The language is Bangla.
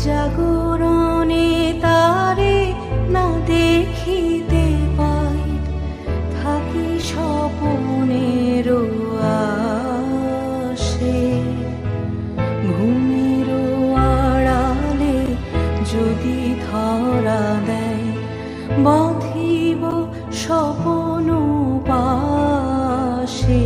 জাগরণে তারে না দেখিতে পাই, থাকি স্বপনের আশে। ঘুমের আড়ালে যদি ধরা দেয়, বাঁধিব স্বপন পাশে।